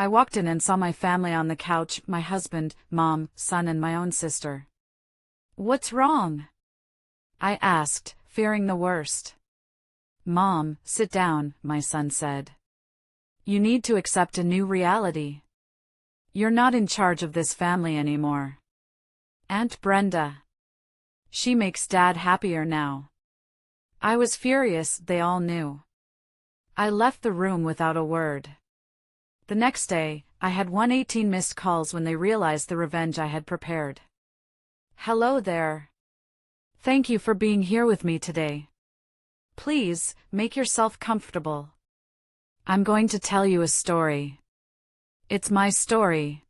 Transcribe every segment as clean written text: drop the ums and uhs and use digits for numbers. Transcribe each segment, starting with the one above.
I walked in and saw my family on the couch, my husband, mom, son and my own sister. "What's wrong?" I asked, fearing the worst. "Mom, sit down," my son said. "You need to accept a new reality. You're not in charge of this family anymore. Aunt Brenda. She makes Dad happier now." I was furious, they all knew. I left the room without a word. The next day, I had 118 missed calls when they realized the revenge I had prepared. "Hello there. Thank you for being here with me today. Please, make yourself comfortable. I'm going to tell you a story. It's my story.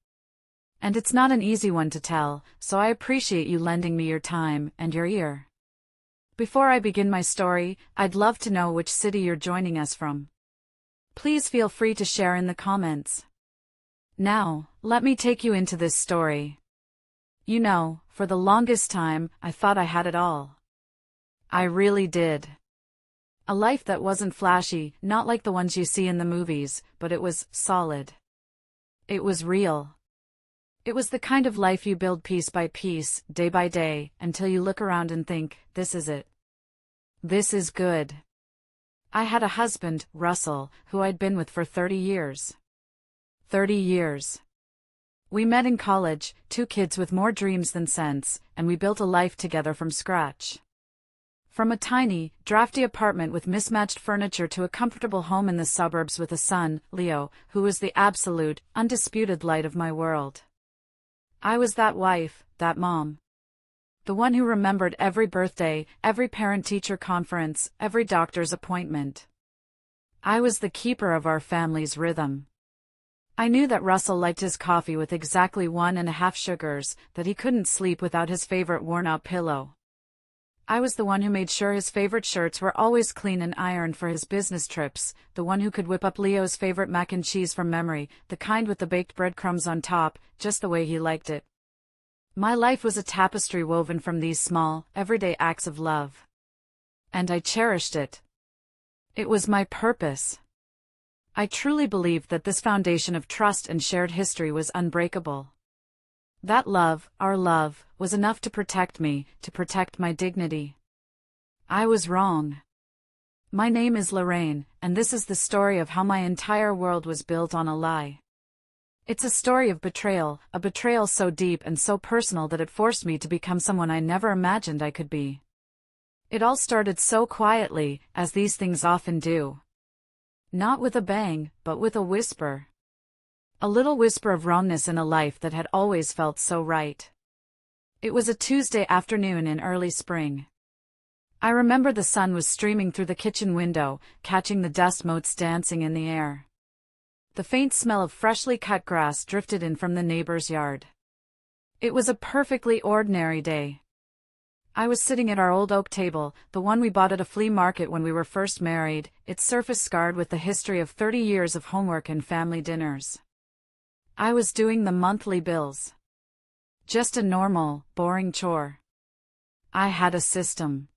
And it's not an easy one to tell, so I appreciate you lending me your time and your ear. Before I begin my story, I'd love to know which city you're joining us from. Please feel free to share in the comments. Now, let me take you into this story. You know, for the longest time, I thought I had it all. I really did. A life that wasn't flashy, not like the ones you see in the movies, but it was solid. It was real. It was the kind of life you build piece by piece, day by day, until you look around and think, this is it. This is good. I had a husband, Russell, who I'd been with for 30 years. 30 years. We met in college, two kids with more dreams than sense, and we built a life together from scratch. From a tiny, drafty apartment with mismatched furniture to a comfortable home in the suburbs with a son, Leo, who was the absolute, undisputed light of my world. I was that wife, that mom. The one who remembered every birthday, every parent-teacher conference, every doctor's appointment. I was the keeper of our family's rhythm. I knew that Russell liked his coffee with exactly 1.5 sugars, that he couldn't sleep without his favorite worn-out pillow. I was the one who made sure his favorite shirts were always clean and ironed for his business trips, the one who could whip up Leo's favorite mac and cheese from memory, the kind with the baked breadcrumbs on top, just the way he liked it. My life was a tapestry woven from these small, everyday acts of love. And I cherished it. It was my purpose. I truly believed that this foundation of trust and shared history was unbreakable. That love, our love, was enough to protect me, to protect my dignity. I was wrong. My name is Lorraine, and this is the story of how my entire world was built on a lie. It's a story of betrayal, a betrayal so deep and so personal that it forced me to become someone I never imagined I could be. It all started so quietly, as these things often do. Not with a bang, but with a whisper. A little whisper of wrongness in a life that had always felt so right. It was a Tuesday afternoon in early spring. I remember the sun was streaming through the kitchen window, catching the dust motes dancing in the air. The faint smell of freshly cut grass drifted in from the neighbor's yard. It was a perfectly ordinary day. I was sitting at our old oak table, the one we bought at a flea market when we were first married, its surface scarred with the history of 30 years of homework and family dinners. I was doing the monthly bills. Just a normal, boring chore. I had a system.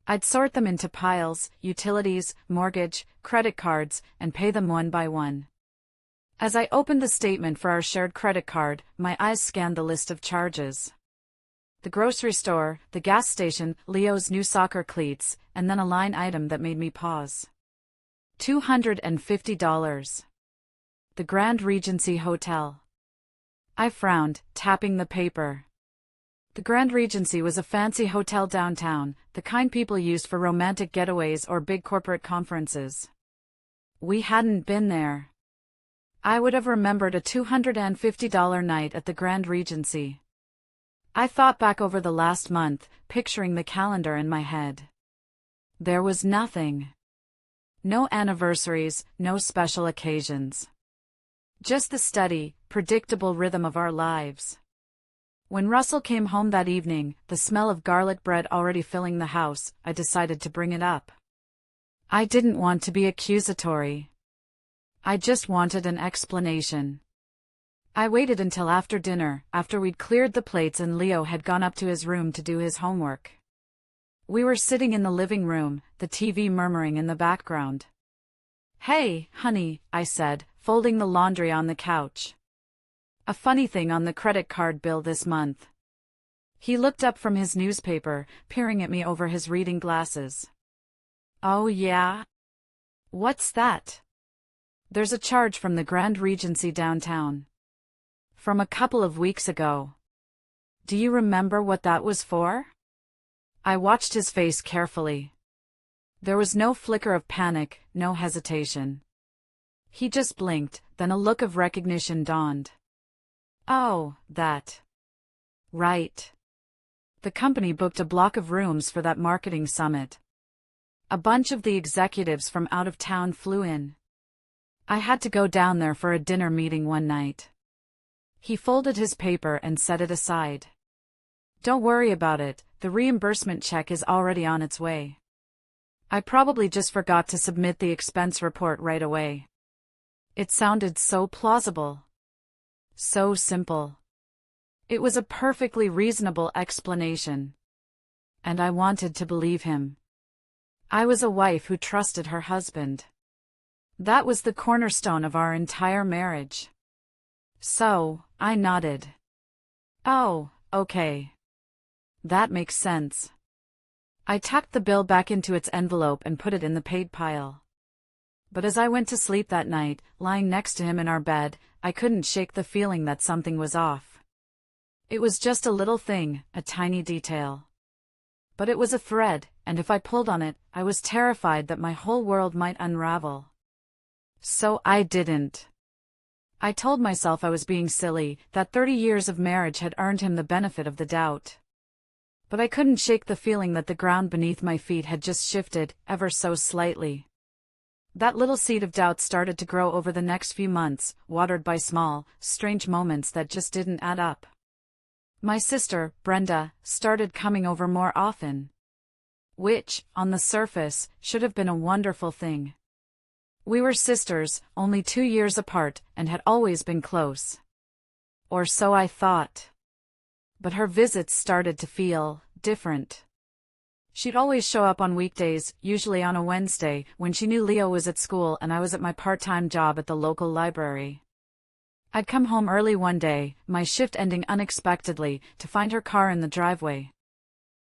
I'd sort them into piles, utilities, mortgage, credit cards, and pay them one by one. As I opened the statement for our shared credit card, my eyes scanned the list of charges. The grocery store, the gas station, Leo's new soccer cleats, and then a line item that made me pause. $250. The Grand Regency Hotel. I frowned, tapping the paper. The Grand Regency was a fancy hotel downtown, the kind people used for romantic getaways or big corporate conferences. We hadn't been there. I would have remembered a $250 night at the Grand Regency. I thought back over the last month, picturing the calendar in my head. There was nothing. No anniversaries, no special occasions. Just the steady, predictable rhythm of our lives. When Russell came home that evening, the smell of garlic bread already filling the house, I decided to bring it up. I didn't want to be accusatory. I just wanted an explanation. I waited until after dinner, after we'd cleared the plates and Leo had gone up to his room to do his homework. We were sitting in the living room, the TV murmuring in the background. "Hey, honey," I said, folding the laundry on the couch. A funny thing on the credit card bill this month. He looked up from his newspaper, peering at me over his reading glasses. Oh yeah? What's that? There's a charge from the Grand Regency downtown. From a couple of weeks ago. Do you remember what that was for? I watched his face carefully. There was no flicker of panic, no hesitation. He just blinked, then a look of recognition dawned. Oh, that. Right. The company booked a block of rooms for that marketing summit. A bunch of the executives from out of town flew in. I had to go down there for a dinner meeting one night. He folded his paper and set it aside. Don't worry about it, the reimbursement check is already on its way. I probably just forgot to submit the expense report right away. It sounded so plausible. So simple. It was a perfectly reasonable explanation. And I wanted to believe him. I was a wife who trusted her husband. That was the cornerstone of our entire marriage. So, I nodded. Oh, okay. That makes sense. I tucked the bill back into its envelope and put it in the paid pile. But as I went to sleep that night, lying next to him in our bed, I couldn't shake the feeling that something was off. It was just a little thing, a tiny detail. But it was a thread, and if I pulled on it, I was terrified that my whole world might unravel. So I didn't. I told myself I was being silly, that 30 years of marriage had earned him the benefit of the doubt. But I couldn't shake the feeling that the ground beneath my feet had just shifted, ever so slightly. That little seed of doubt started to grow over the next few months, watered by small, strange moments that just didn't add up. My sister, Brenda, started coming over more often. Which, on the surface, should have been a wonderful thing. We were sisters, only 2 years apart, and had always been close. Or so I thought. But her visits started to feel different. She'd always show up on weekdays, usually on a Wednesday, when she knew Leo was at school and I was at my part-time job at the local library. I'd come home early one day, my shift ending unexpectedly, to find her car in the driveway.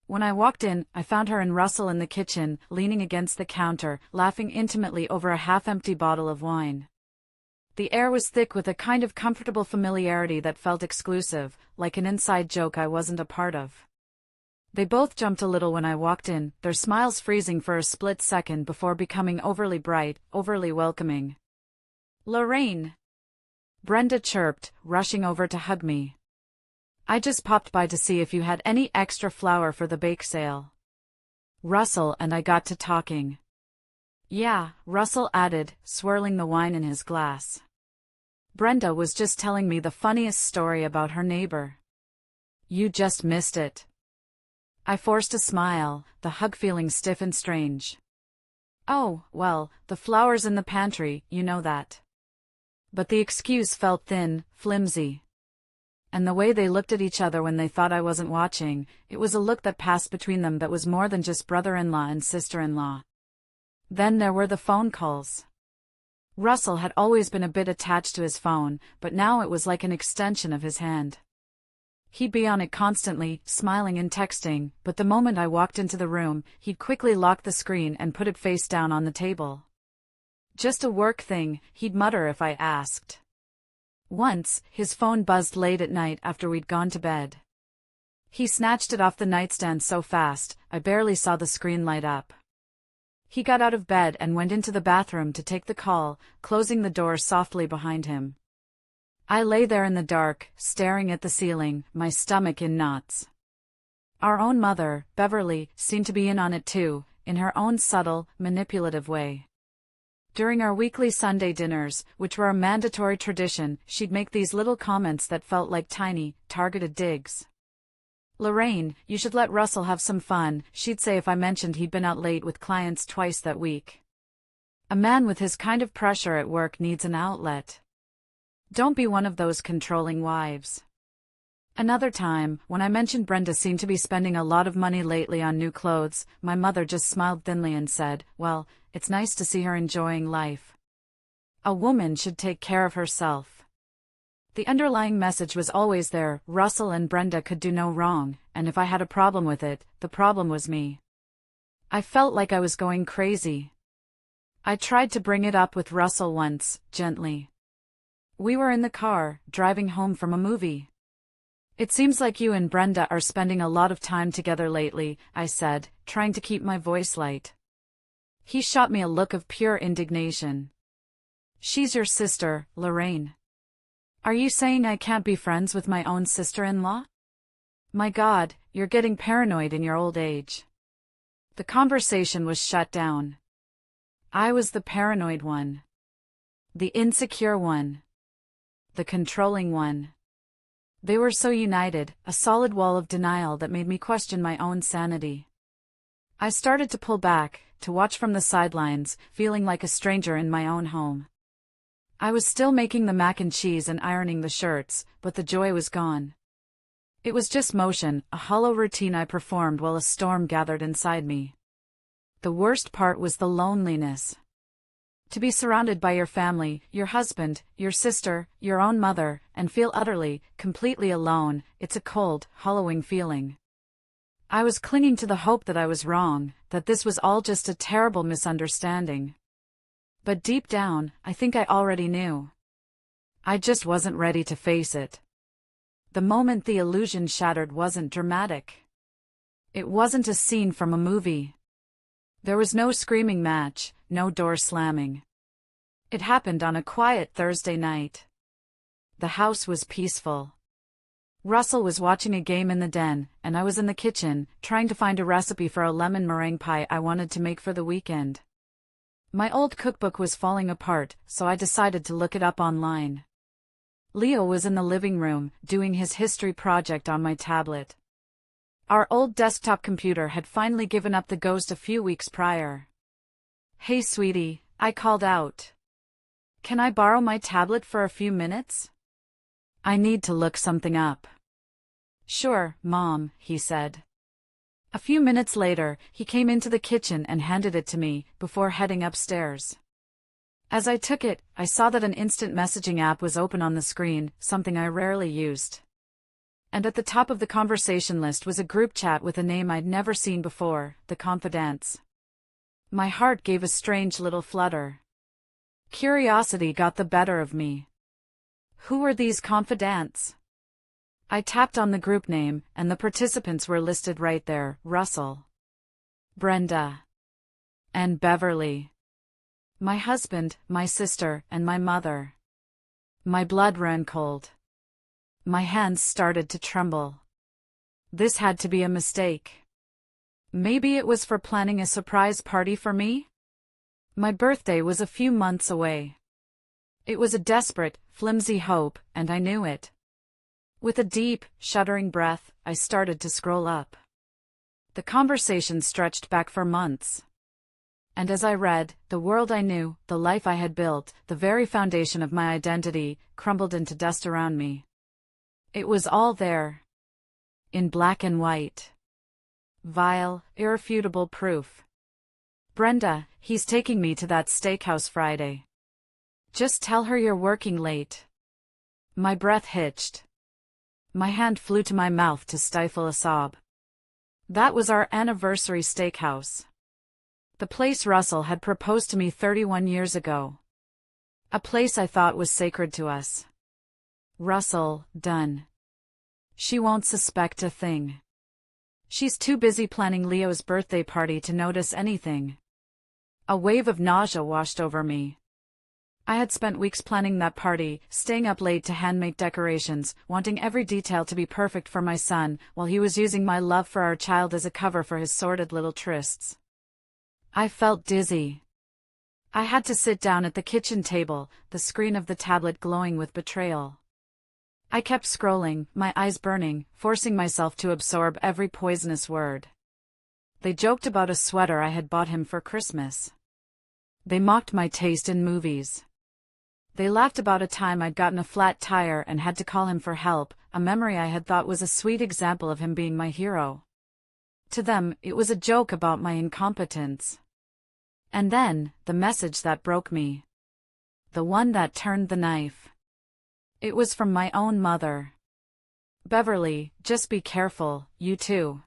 When I walked in, I found her and Russell in the kitchen, leaning against the counter, laughing intimately over a half-empty bottle of wine. The air was thick with a kind of comfortable familiarity that felt exclusive, like an inside joke I wasn't a part of. They both jumped a little when I walked in, their smiles freezing for a split second before becoming overly bright, overly welcoming. "Lorraine!" Brenda chirped, rushing over to hug me. "I just popped by to see if you had any extra flour for the bake sale." Russell and I got to talking. "Yeah," Russell added, swirling the wine in his glass. "Brenda was just telling me the funniest story about her neighbor." "You just missed it." I forced a smile, the hug feeling stiff and strange. "Oh, well, the flour's in the pantry, you know that." But the excuse felt thin, flimsy. And the way they looked at each other when they thought I wasn't watching, it was a look that passed between them that was more than just brother-in-law and sister-in-law. Then there were the phone calls. Russell had always been a bit attached to his phone, but now it was like an extension of his hand. He'd be on it constantly, smiling and texting, but the moment I walked into the room, he'd quickly lock the screen and put it face down on the table. "Just a work thing," he'd mutter if I asked. Once, his phone buzzed late at night after we'd gone to bed. He snatched it off the nightstand so fast, I barely saw the screen light up. He got out of bed and went into the bathroom to take the call, closing the door softly behind him. I lay there in the dark, staring at the ceiling, my stomach in knots. Our own mother, Beverly, seemed to be in on it too, in her own subtle, manipulative way. During our weekly Sunday dinners, which were a mandatory tradition, she'd make these little comments that felt like tiny, targeted digs. "Lorraine, you should let Russell have some fun," she'd say if I mentioned he'd been out late with clients twice that week. "A man with his kind of pressure at work needs an outlet. Don't be one of those controlling wives." Another time, when I mentioned Brenda seemed to be spending a lot of money lately on new clothes, my mother just smiled thinly and said, "Well, it's nice to see her enjoying life." A woman should take care of herself. The underlying message was always there: Russell and Brenda could do no wrong, and if I had a problem with it, the problem was me. I felt like I was going crazy. I tried to bring it up with Russell once, gently. We were in the car, driving home from a movie. "It seems like you and Brenda are spending a lot of time together lately," I said, trying to keep my voice light. He shot me a look of pure indignation. "She's your sister, Lorraine. Are you saying I can't be friends with my own sister-in-law? My God, you're getting paranoid in your old age." The conversation was shut down. I was the paranoid one. The insecure one. The controlling one. They were so united, a solid wall of denial that made me question my own sanity. I started to pull back, to watch from the sidelines, feeling like a stranger in my own home. I was still making the mac and cheese and ironing the shirts, but the joy was gone. It was just motion, a hollow routine I performed while a storm gathered inside me. The worst part was the loneliness. To be surrounded by your family, your husband, your sister, your own mother, and feel utterly, completely alone, it's a cold, hollowing feeling. I was clinging to the hope that I was wrong, that this was all just a terrible misunderstanding. But deep down, I think I already knew. I just wasn't ready to face it. The moment the illusion shattered wasn't dramatic. It wasn't a scene from a movie. There was no screaming match, no door slamming. It happened on a quiet Thursday night. The house was peaceful. Russell was watching a game in the den, and I was in the kitchen, trying to find a recipe for a lemon meringue pie I wanted to make for the weekend. My old cookbook was falling apart, so I decided to look it up online. Leo was in the living room, doing his history project on my tablet. Our old desktop computer had finally given up the ghost a few weeks prior. "Hey sweetie," I called out. "Can I borrow my tablet for a few minutes? I need to look something up." "Sure, Mom," he said. A few minutes later, he came into the kitchen and handed it to me, before heading upstairs. As I took it, I saw that an instant messaging app was open on the screen, something I rarely used. And at the top of the conversation list was a group chat with a name I'd never seen before, The Confidants. My heart gave a strange little flutter. Curiosity got the better of me. Who were these confidants? I tapped on the group name, and the participants were listed right there: Russell, Brenda, and Beverly. My husband, my sister, and my mother. My blood ran cold. My hands started to tremble. This had to be a mistake. Maybe it was for planning a surprise party for me? My birthday was a few months away. It was a desperate, flimsy hope, and I knew it. With a deep, shuddering breath, I started to scroll up. The conversation stretched back for months. And as I read, the world I knew, the life I had built, the very foundation of my identity, crumbled into dust around me. It was all there. In black and white. Vile, irrefutable proof. "Brenda, he's taking me to that steakhouse Friday. Just tell her you're working late." My breath hitched. My hand flew to my mouth to stifle a sob. That was our anniversary steakhouse. The place Russell had proposed to me 31 years ago. A place I thought was sacred to us. Russell, done. She won't suspect a thing. She's too busy planning Leo's birthday party to notice anything. A wave of nausea washed over me. I had spent weeks planning that party, staying up late to hand-make decorations, wanting every detail to be perfect for my son, while he was using my love for our child as a cover for his sordid little trysts. I felt dizzy. I had to sit down at the kitchen table, the screen of the tablet glowing with betrayal. I kept scrolling, my eyes burning, forcing myself to absorb every poisonous word. They joked about a sweater I had bought him for Christmas. They mocked my taste in movies. They laughed about a time I'd gotten a flat tire and had to call him for help, a memory I had thought was a sweet example of him being my hero. To them, it was a joke about my incompetence. And then, the message that broke me. the one that turned the knife. It was from my own mother. "Beverly, just be careful, you too.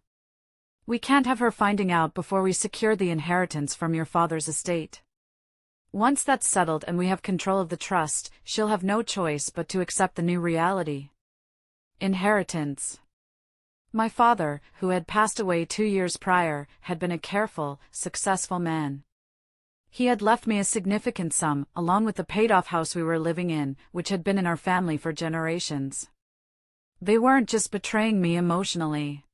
We can't have her finding out before we secure the inheritance from your father's estate. Once that's settled and we have control of the trust, she'll have no choice but to accept the new reality. Inheritance." My father, who had passed away 2 years prior, had been a careful, successful man. He had left me a significant sum, along with the paid-off house we were living in, which had been in our family for generations. They weren't just betraying me emotionally.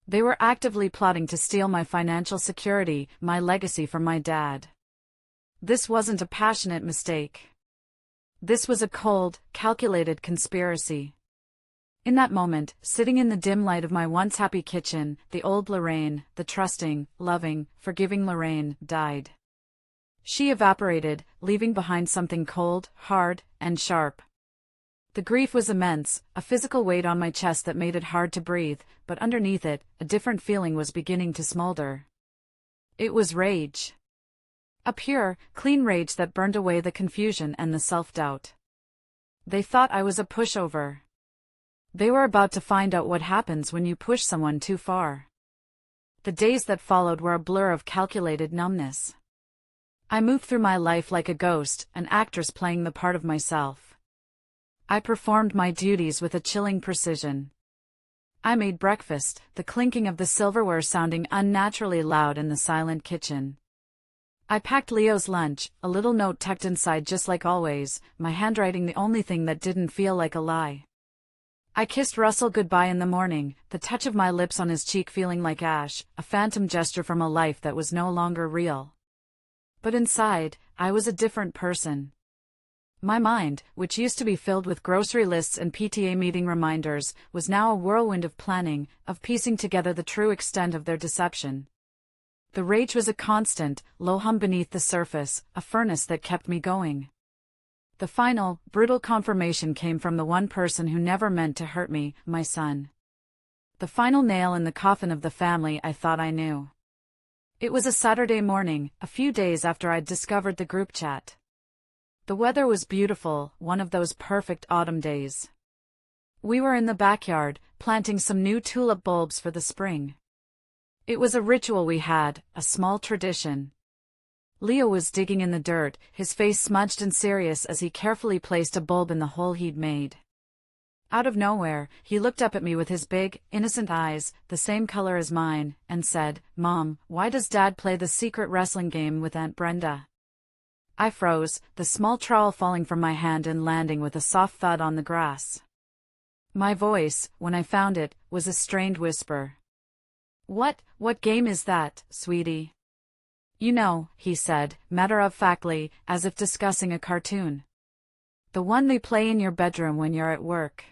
They were actively plotting to steal my financial security, my legacy from my dad. This wasn't a passionate mistake. This was a cold, calculated conspiracy. In that moment, sitting in the dim light of my once happy kitchen, the old Lorraine, the trusting, loving, forgiving Lorraine, died. She evaporated, leaving behind something cold, hard, and sharp. The grief was immense, a physical weight on my chest that made it hard to breathe, but underneath it, a different feeling was beginning to smolder. It was rage. A pure, clean rage that burned away the confusion and the self-doubt. They thought I was a pushover. They were about to find out what happens when you push someone too far. The days that followed were a blur of calculated numbness. I moved through my life like a ghost, an actress playing the part of myself. I performed my duties with a chilling precision. I made breakfast, the clinking of the silverware sounding unnaturally loud in the silent kitchen. I packed Leo's lunch, a little note tucked inside just like always, my handwriting the only thing that didn't feel like a lie. I kissed Russell goodbye in the morning, the touch of my lips on his cheek feeling like ash, a phantom gesture from a life that was no longer real. But inside, I was a different person. My mind, which used to be filled with grocery lists and PTA meeting reminders, was now a whirlwind of planning, of piecing together the true extent of their deception. The rage was a constant, low hum beneath the surface, a furnace that kept me going. The final, brutal confirmation came from the one person who never meant to hurt me, my son. The final nail in the coffin of the family I thought I knew. It was a Saturday morning, a few days after I'd discovered the group chat. The weather was beautiful, one of those perfect autumn days. We were in the backyard, planting some new tulip bulbs for the spring. It was a ritual we had, a small tradition. Leo was digging in the dirt, his face smudged and serious as he carefully placed a bulb in the hole he'd made. Out of nowhere, he looked up at me with his big, innocent eyes, the same color as mine, and said, "Mom, why does Dad play the secret wrestling game with Aunt Brenda?" I froze, the small trowel falling from my hand and landing with a soft thud on the grass. My voice, when I found it, was a strained whisper. What game is that, sweetie?" "You know," he said, matter-of-factly, as if discussing a cartoon. "The one they play in your bedroom when you're at work.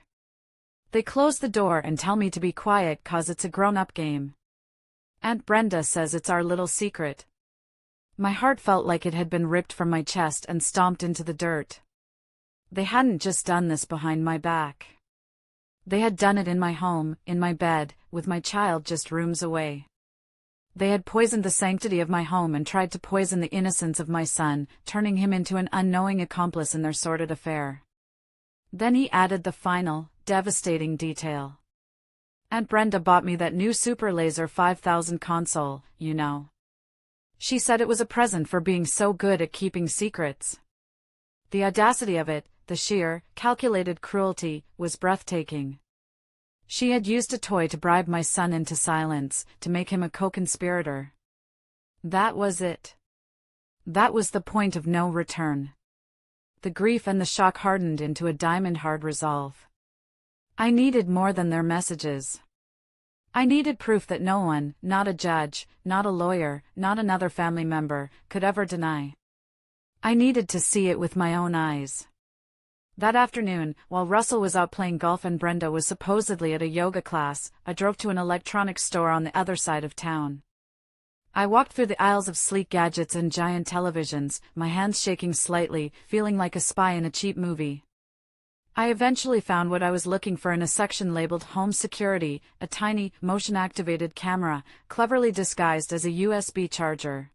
They close the door and tell me to be quiet 'cause it's a grown-up game. Aunt Brenda says it's our little secret." My heart felt like it had been ripped from my chest and stomped into the dirt. They hadn't just done this behind my back. They had done it in my home, in my bed, with my child just rooms away. They had poisoned the sanctity of my home and tried to poison the innocence of my son, turning him into an unknowing accomplice in their sordid affair. Then he added the final, devastating detail. "Aunt Brenda bought me that new Super Laser 5000 console, you know. She said it was a present for being so good at keeping secrets." The audacity of it, the sheer, calculated cruelty, was breathtaking. She had used a toy to bribe my son into silence, to make him a co-conspirator. That was it. That was the point of no return. The grief and the shock hardened into a diamond-hard resolve. I needed more than their messages. I needed proof that no one, not a judge, not a lawyer, not another family member, could ever deny. I needed to see it with my own eyes. That afternoon, while Russell was out playing golf and Brenda was supposedly at a yoga class, I drove to an electronics store on the other side of town. I walked through the aisles of sleek gadgets and giant televisions, my hands shaking slightly, feeling like a spy in a cheap movie. I eventually found what I was looking for in a section labeled Home Security, a tiny, motion-activated camera, cleverly disguised as a USB charger.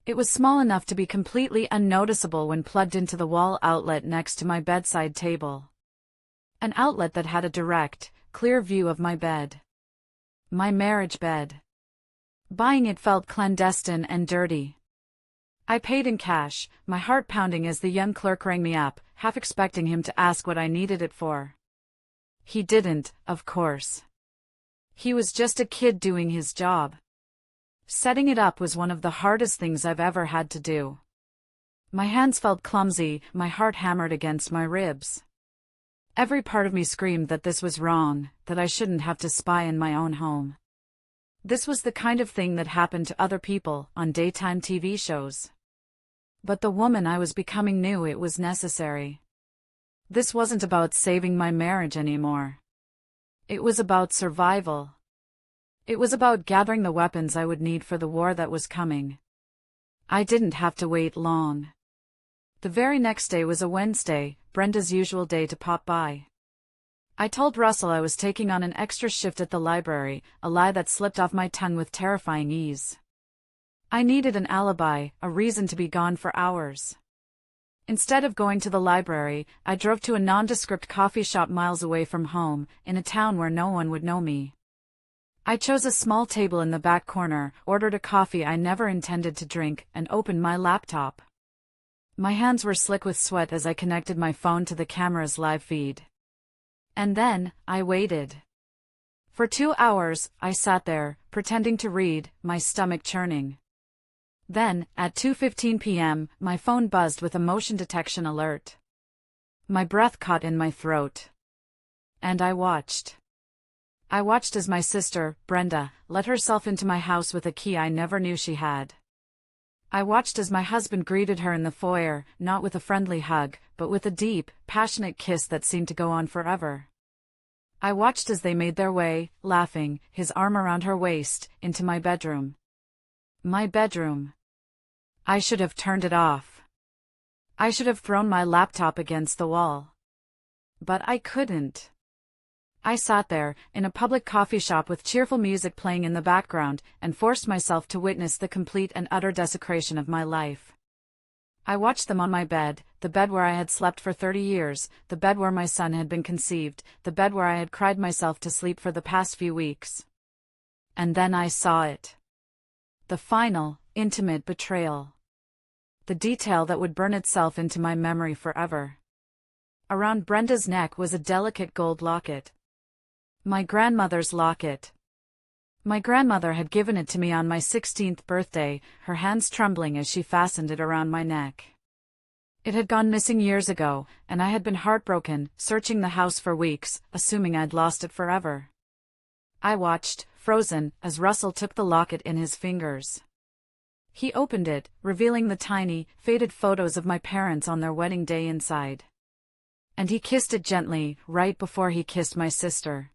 It was small enough to be completely unnoticeable when plugged into the wall outlet next to my bedside table. An outlet that had a direct, clear view of my bed. My marriage bed. Buying it felt clandestine and dirty. I paid in cash, my heart pounding as the young clerk rang me up, half expecting him to ask what I needed it for. He didn't, of course. He was just a kid doing his job. Setting it up was one of the hardest things I've ever had to do. My hands felt clumsy, my heart hammered against my ribs. Every part of me screamed that this was wrong, that I shouldn't have to spy in my own home. This was the kind of thing that happened to other people on daytime TV shows. But the woman I was becoming knew it was necessary. This wasn't about saving my marriage anymore. It was about survival. It was about gathering the weapons I would need for the war that was coming. I didn't have to wait long. The very next day was a Wednesday, Brenda's usual day to pop by. I told Russell I was taking on an extra shift at the library, a lie that slipped off my tongue with terrifying ease. I needed an alibi, a reason to be gone for hours. Instead of going to the library, I drove to a nondescript coffee shop miles away from home, in a town where no one would know me. I chose a small table in the back corner, ordered a coffee I never intended to drink, and opened my laptop. My hands were slick with sweat as I connected my phone to the camera's live feed. And then, I waited. For 2 hours, I sat there, pretending to read, my stomach churning. Then, at 2:15 p.m., my phone buzzed with a motion detection alert. My breath caught in my throat. And I watched. I watched as my sister, Brenda, let herself into my house with a key I never knew she had. I watched as my husband greeted her in the foyer, not with a friendly hug, but with a deep, passionate kiss that seemed to go on forever. I watched as they made their way, laughing, his arm around her waist, into my bedroom. My bedroom. I should have turned it off. I should have thrown my laptop against the wall. But I couldn't. I sat there, in a public coffee shop with cheerful music playing in the background, and forced myself to witness the complete and utter desecration of my life. I watched them on my bed, the bed where I had slept for 30 years, the bed where my son had been conceived, the bed where I had cried myself to sleep for the past few weeks. And then I saw it. The final, intimate betrayal. The detail that would burn itself into my memory forever. Around Brenda's neck was a delicate gold locket. My grandmother's locket. My grandmother had given it to me on my 16th birthday, her hands trembling as she fastened it around my neck. It had gone missing years ago, and I had been heartbroken, searching the house for weeks, assuming I'd lost it forever. I watched, frozen, as Russell took the locket in his fingers. He opened it, revealing the tiny, faded photos of my parents on their wedding day inside. And he kissed it gently, right before he kissed my sister.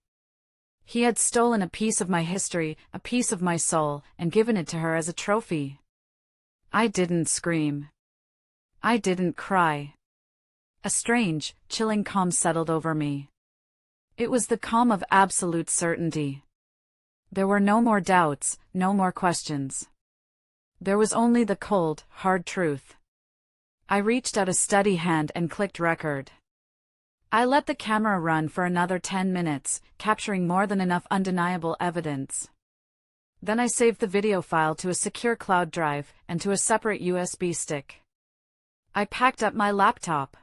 He had stolen a piece of my history, a piece of my soul, and given it to her as a trophy. I didn't scream. I didn't cry. A strange, chilling calm settled over me. It was the calm of absolute certainty. There were no more doubts, no more questions. There was only the cold, hard truth. I reached out a steady hand and clicked record. I let the camera run for another 10 minutes, capturing more than enough undeniable evidence. Then I saved the video file to a secure cloud drive, and to a separate USB stick. I packed up my laptop.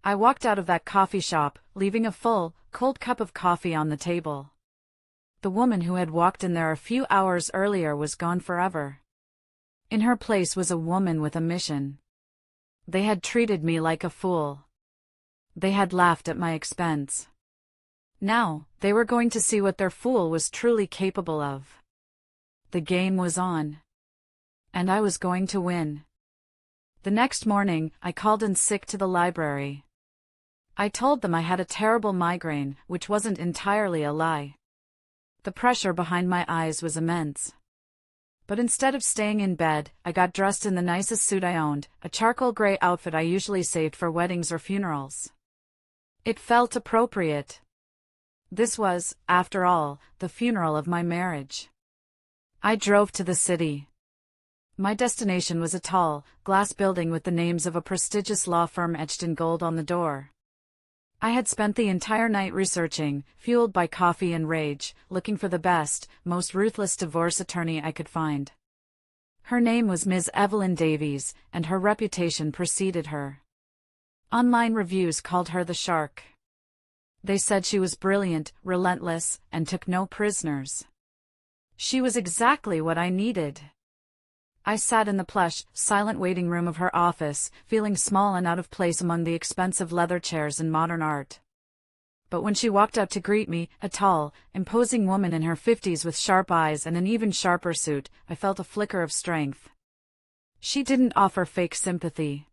I walked out of that coffee shop, leaving a full, cold cup of coffee on the table. The woman who had walked in there a few hours earlier was gone forever. In her place was a woman with a mission. They had treated me like a fool. They had laughed at my expense. Now, they were going to see what their fool was truly capable of. The game was on. And I was going to win. The next morning, I called in sick to the library. I told them I had a terrible migraine, which wasn't entirely a lie. The pressure behind my eyes was immense. But instead of staying in bed, I got dressed in the nicest suit I owned, a charcoal gray outfit I usually saved for weddings or funerals. It felt appropriate. This was, after all, the funeral of my marriage. I drove to the city. My destination was a tall, glass building with the names of a prestigious law firm etched in gold on the door. I had spent the entire night researching, fueled by coffee and rage, looking for the best, most ruthless divorce attorney I could find. Her name was Ms. Evelyn Davies, and her reputation preceded her. Online reviews called her the Shark. They said she was brilliant, relentless, and took no prisoners. She was exactly what I needed. I sat in the plush, silent waiting room of her office, feeling small and out of place among the expensive leather chairs and modern art. But when she walked out to greet me, a tall, imposing woman in her 50s with sharp eyes and an even sharper suit, I felt a flicker of strength. She didn't offer fake sympathy.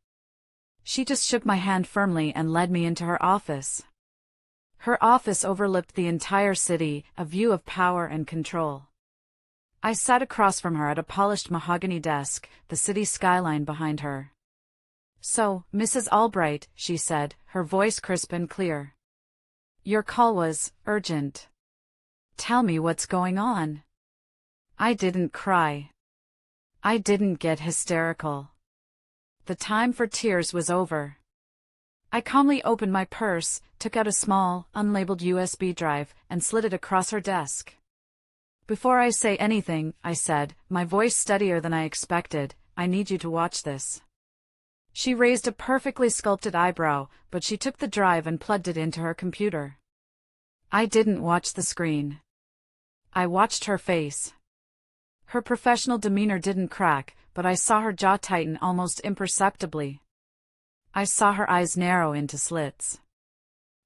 She just shook my hand firmly and led me into her office. Her office overlooked the entire city, a view of power and control. I sat across from her at a polished mahogany desk, the city skyline behind her. "So, Mrs. Albright," she said, her voice crisp and clear. "Your call was urgent. Tell me what's going on." I didn't cry. I didn't get hysterical. The time for tears was over. I calmly opened my purse, took out a small, unlabeled USB drive, and slid it across her desk. "Before I say anything," I said, my voice steadier than I expected, "I need you to watch this." She raised a perfectly sculpted eyebrow, but she took the drive and plugged it into her computer. I didn't watch the screen. I watched her face. Her professional demeanor didn't crack, but I saw her jaw tighten almost imperceptibly. I saw her eyes narrow into slits.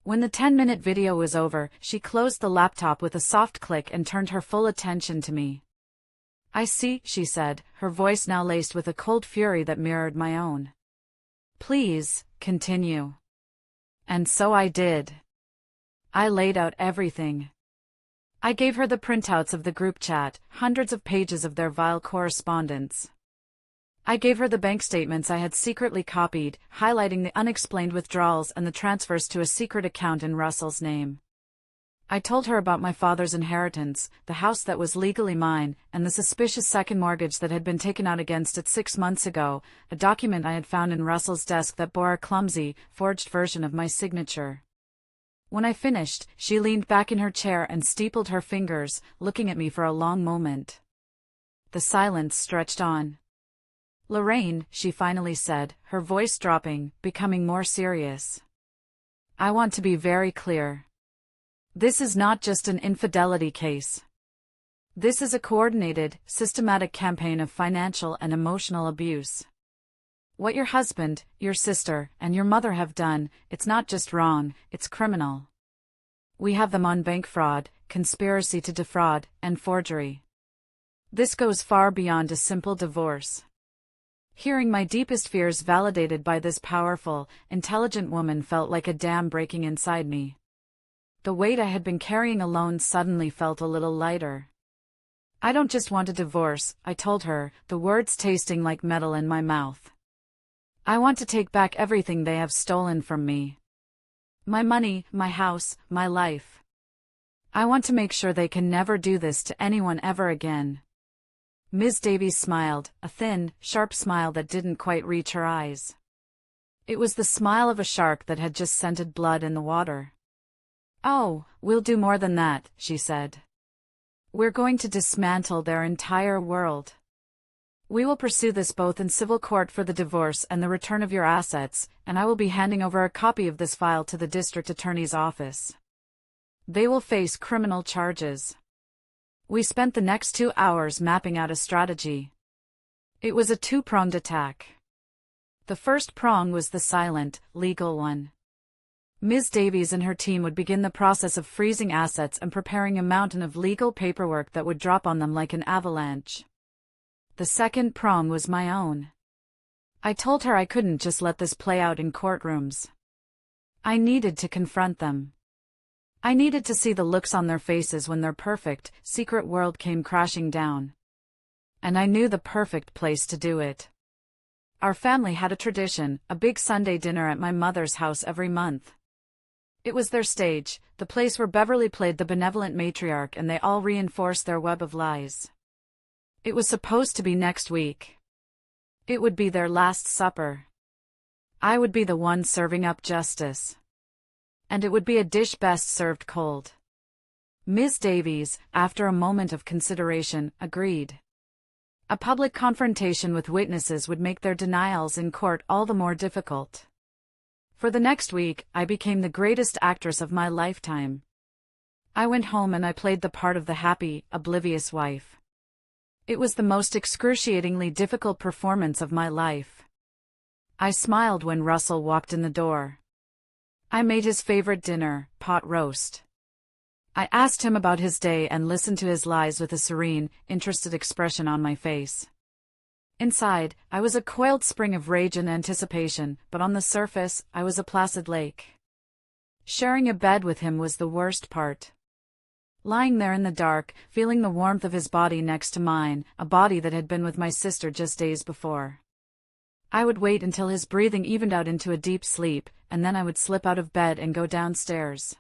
When the 10-minute video was over, she closed the laptop with a soft click and turned her full attention to me. "I see," she said, her voice now laced with a cold fury that mirrored my own. "Please, continue." And so I did. I laid out everything. I gave her the printouts of the group chat, hundreds of pages of their vile correspondence. I gave her the bank statements I had secretly copied, highlighting the unexplained withdrawals and the transfers to a secret account in Russell's name. I told her about my father's inheritance, the house that was legally mine, and the suspicious second mortgage that had been taken out against it 6 months ago, a document I had found in Russell's desk that bore a clumsy, forged version of my signature. When I finished, she leaned back in her chair and steepled her fingers, looking at me for a long moment. The silence stretched on. "Lorraine," she finally said, her voice dropping, becoming more serious. "I want to be very clear. This is not just an infidelity case. This is a coordinated, systematic campaign of financial and emotional abuse. What your husband, your sister, and your mother have done, it's not just wrong, it's criminal. We have them on bank fraud, conspiracy to defraud, and forgery. This goes far beyond a simple divorce." Hearing my deepest fears validated by this powerful, intelligent woman felt like a dam breaking inside me. The weight I had been carrying alone suddenly felt a little lighter. "I don't just want a divorce," I told her, the words tasting like metal in my mouth. "I want to take back everything they have stolen from me. My money, my house, my life. I want to make sure they can never do this to anyone ever again." Ms. Davies smiled, a thin, sharp smile that didn't quite reach her eyes. It was the smile of a shark that had just scented blood in the water. "Oh, we'll do more than that," she said. "We're going to dismantle their entire world. We will pursue this both in civil court for the divorce and the return of your assets, and I will be handing over a copy of this file to the district attorney's office. They will face criminal charges." We spent the next 2 hours mapping out a strategy. It was a two-pronged attack. The first prong was the silent, legal one. Ms. Davies and her team would begin the process of freezing assets and preparing a mountain of legal paperwork that would drop on them like an avalanche. The second prong was my own. I told her I couldn't just let this play out in courtrooms. I needed to confront them. I needed to see the looks on their faces when their perfect, secret world came crashing down. And I knew the perfect place to do it. Our family had a tradition, a big Sunday dinner at my mother's house every month. It was their stage, the place where Beverly played the benevolent matriarch and they all reinforced their web of lies. It was supposed to be next week. It would be their last supper. I would be the one serving up justice. And it would be a dish best served cold. Ms. Davies, after a moment of consideration, agreed. A public confrontation with witnesses would make their denials in court all the more difficult. For the next week, I became the greatest actress of my lifetime. I went home and I played the part of the happy, oblivious wife. It was the most excruciatingly difficult performance of my life. I smiled when Russell walked in the door. I made his favorite dinner, pot roast. I asked him about his day and listened to his lies with a serene, interested expression on my face. Inside, I was a coiled spring of rage and anticipation, but on the surface, I was a placid lake. Sharing a bed with him was the worst part. Lying there in the dark, feeling the warmth of his body next to mine, a body that had been with my sister just days before. I would wait until his breathing evened out into a deep sleep, and then I would slip out of bed and go downstairs.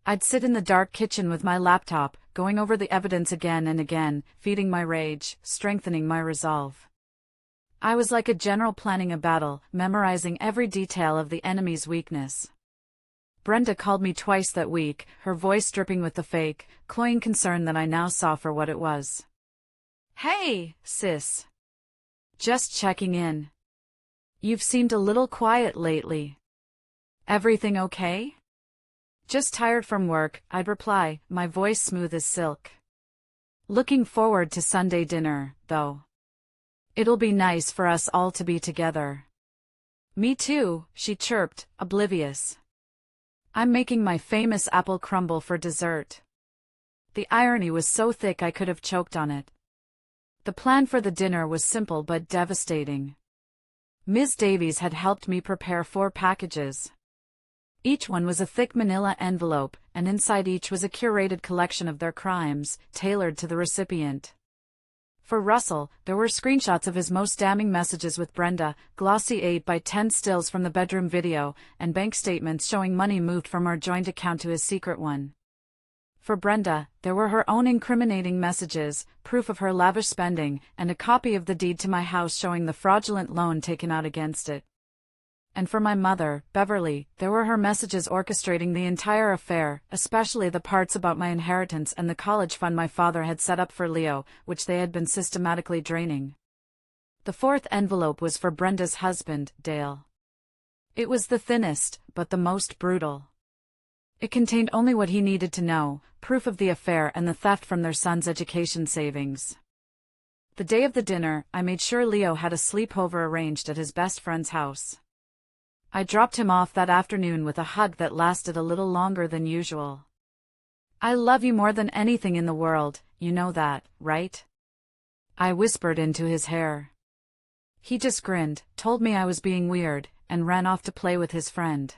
I'd sit in the dark kitchen with my laptop, going over the evidence again and again, feeding my rage, strengthening my resolve. I was like a general planning a battle, memorizing every detail of the enemy's weakness. Brenda called me twice that week, her voice dripping with the fake, cloying concern that I now saw for what it was. "Hey, sis. Just checking in. You've seemed a little quiet lately. Everything okay?" "Just tired from work," I'd reply, my voice smooth as silk. "Looking forward to Sunday dinner, though. It'll be nice for us all to be together." "Me too," she chirped, oblivious. "I'm making my famous apple crumble for dessert." The irony was so thick I could have choked on it. The plan for the dinner was simple but devastating. Ms. Davies had helped me prepare 4 packages. Each one was a thick manila envelope, and inside each was a curated collection of their crimes, tailored to the recipient. For Russell, there were screenshots of his most damning messages with Brenda, glossy 8x10 stills from the bedroom video, and bank statements showing money moved from our joint account to his secret one. For Brenda, there were her own incriminating messages, proof of her lavish spending, and a copy of the deed to my house showing the fraudulent loan taken out against it. And for my mother, Beverly, there were her messages orchestrating the entire affair, especially the parts about my inheritance and the college fund my father had set up for Leo, which they had been systematically draining. The 4th envelope was for Brenda's husband, Dale. It was the thinnest, but the most brutal. It contained only what he needed to know, proof of the affair and the theft from their son's education savings. The day of the dinner, I made sure Leo had a sleepover arranged at his best friend's house. I dropped him off that afternoon with a hug that lasted a little longer than usual. "I love you more than anything in the world, you know that, right?" I whispered into his hair. He just grinned, told me I was being weird, and ran off to play with his friend.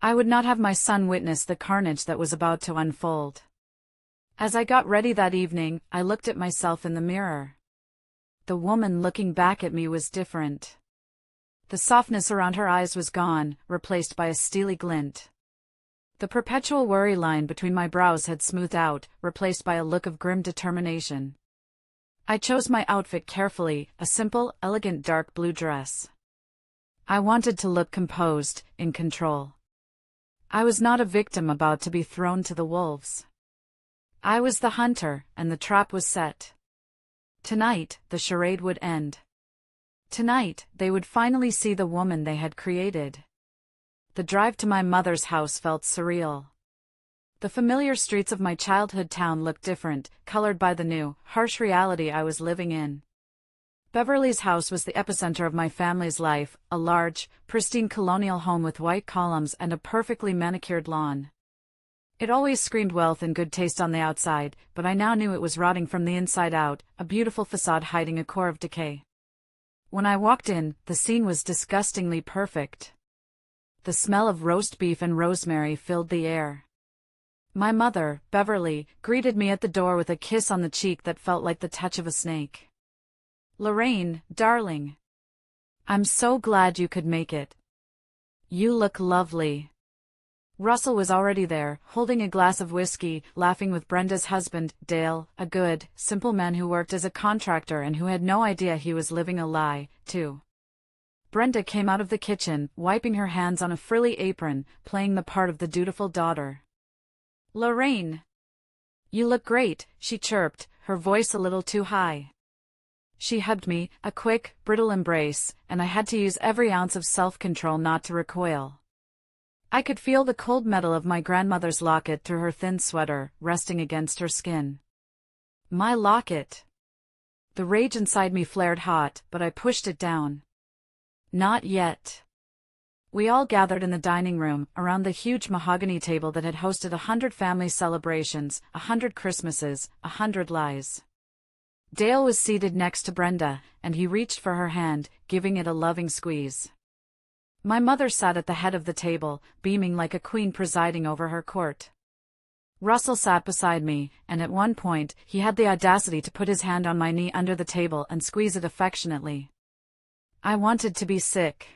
I would not have my son witness the carnage that was about to unfold. As I got ready that evening, I looked at myself in the mirror. The woman looking back at me was different. The softness around her eyes was gone, replaced by a steely glint. The perpetual worry line between my brows had smoothed out, replaced by a look of grim determination. I chose my outfit carefully, a simple, elegant dark blue dress. I wanted to look composed, in control. I was not a victim about to be thrown to the wolves. I was the hunter, and the trap was set. Tonight, the charade would end. Tonight, they would finally see the woman they had created. The drive to my mother's house felt surreal. The familiar streets of my childhood town looked different, colored by the new, harsh reality I was living in. Beverly's house was the epicenter of my family's life, a large, pristine colonial home with white columns and a perfectly manicured lawn. It always screamed wealth and good taste on the outside, but I now knew it was rotting from the inside out, a beautiful facade hiding a core of decay. When I walked in, the scene was disgustingly perfect. The smell of roast beef and rosemary filled the air. My mother, Beverly, greeted me at the door with a kiss on the cheek that felt like the touch of a snake. "Lorraine, darling. I'm so glad you could make it. You look lovely." Russell was already there, holding a glass of whiskey, laughing with Brenda's husband, Dale, a good, simple man who worked as a contractor and who had no idea he was living a lie, too. Brenda came out of the kitchen, wiping her hands on a frilly apron, playing the part of the dutiful daughter. "Lorraine! You look great," she chirped, her voice a little too high. She hugged me, a quick, brittle embrace, and I had to use every ounce of self-control not to recoil. I could feel the cold metal of my grandmother's locket through her thin sweater, resting against her skin. My locket! The rage inside me flared hot, but I pushed it down. Not yet. We all gathered in the dining room, around the huge mahogany table that had hosted 100 family celebrations, 100 Christmases, 100 lies. Dale was seated next to Brenda, and he reached for her hand, giving it a loving squeeze. My mother sat at the head of the table, beaming like a queen presiding over her court. Russell sat beside me, and at one point, he had the audacity to put his hand on my knee under the table and squeeze it affectionately. I wanted to be sick.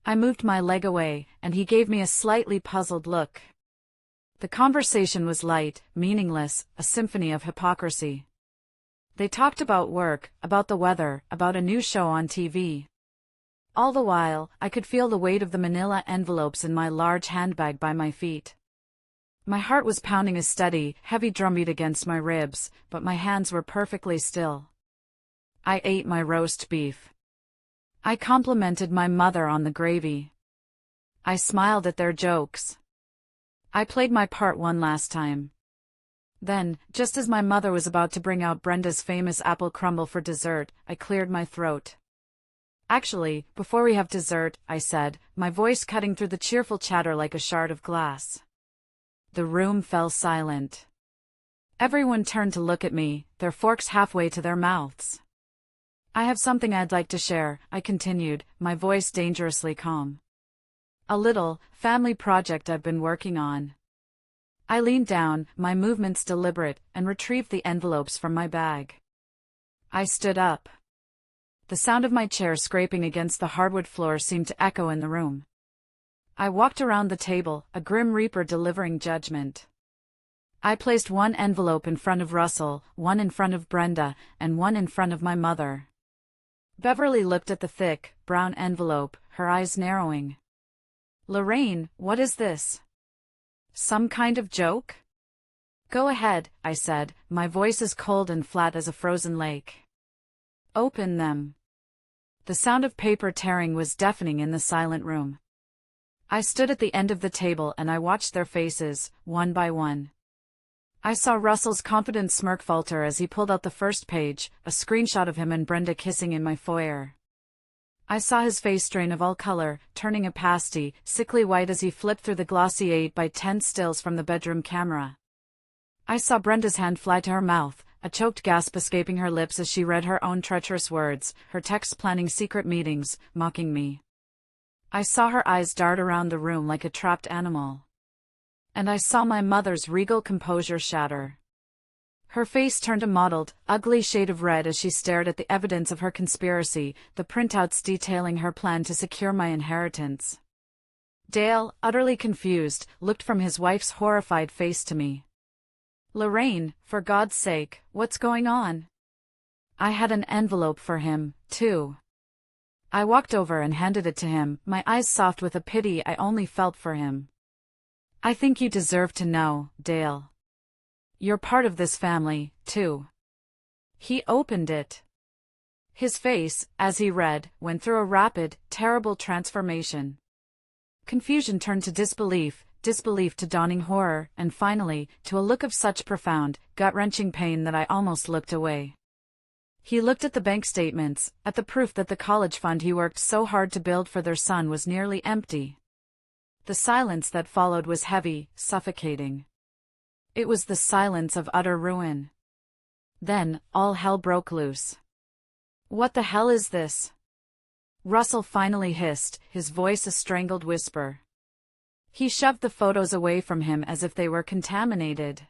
I moved my leg away, and he gave me a slightly puzzled look. The conversation was light, meaningless, a symphony of hypocrisy. They talked about work, about the weather, about a new show on TV. All the while, I could feel the weight of the manila envelopes in my large handbag by my feet. My heart was pounding a steady, heavy drumbeat against my ribs, but my hands were perfectly still. I ate my roast beef. I complimented my mother on the gravy. I smiled at their jokes. I played my part one last time. Then, just as my mother was about to bring out Brenda's famous apple crumble for dessert, I cleared my throat. "Actually, before we have dessert," I said, my voice cutting through the cheerful chatter like a shard of glass. The room fell silent. Everyone turned to look at me, their forks halfway to their mouths. "I have something I'd like to share," I continued, my voice dangerously calm. "A little, family project I've been working on." I leaned down, my movements deliberate, and retrieved the envelopes from my bag. I stood up. The sound of my chair scraping against the hardwood floor seemed to echo in the room. I walked around the table, a grim reaper delivering judgment. I placed one envelope in front of Russell, one in front of Brenda, and one in front of my mother. Beverly looked at the thick, brown envelope, her eyes narrowing. "Lorraine, what is this? Some kind of joke?" "Go ahead," I said, my voice as cold and flat as a frozen lake. "Open them." The sound of paper tearing was deafening in the silent room. I stood at the end of the table and I watched their faces, one by one. I saw Russell's confident smirk falter as he pulled out the first page, a screenshot of him and Brenda kissing in my foyer. I saw his face drain of all color, turning a pasty, sickly white as he flipped through the glossy 8x10 stills from the bedroom camera. I saw Brenda's hand fly to her mouth, a choked gasp escaping her lips as she read her own treacherous words, her texts planning secret meetings, mocking me. I saw her eyes dart around the room like a trapped animal. And I saw my mother's regal composure shatter. Her face turned a mottled, ugly shade of red as she stared at the evidence of her conspiracy, the printouts detailing her plan to secure my inheritance. Dale, utterly confused, looked from his wife's horrified face to me. "Lorraine, for God's sake, what's going on?" I had an envelope for him, too. I walked over and handed it to him, my eyes soft with a pity I only felt for him. "I think you deserve to know, Dale. You're part of this family, too." He opened it. His face, as he read, went through a rapid, terrible transformation. Confusion turned to disbelief, disbelief to dawning horror, and finally, to a look of such profound, gut-wrenching pain that I almost looked away. He looked at the bank statements, at the proof that the college fund he worked so hard to build for their son was nearly empty. The silence that followed was heavy, suffocating. It was the silence of utter ruin. Then, all hell broke loose. "What the hell is this?" Russell finally hissed, his voice a strangled whisper. He shoved the photos away from him as if they were contaminated.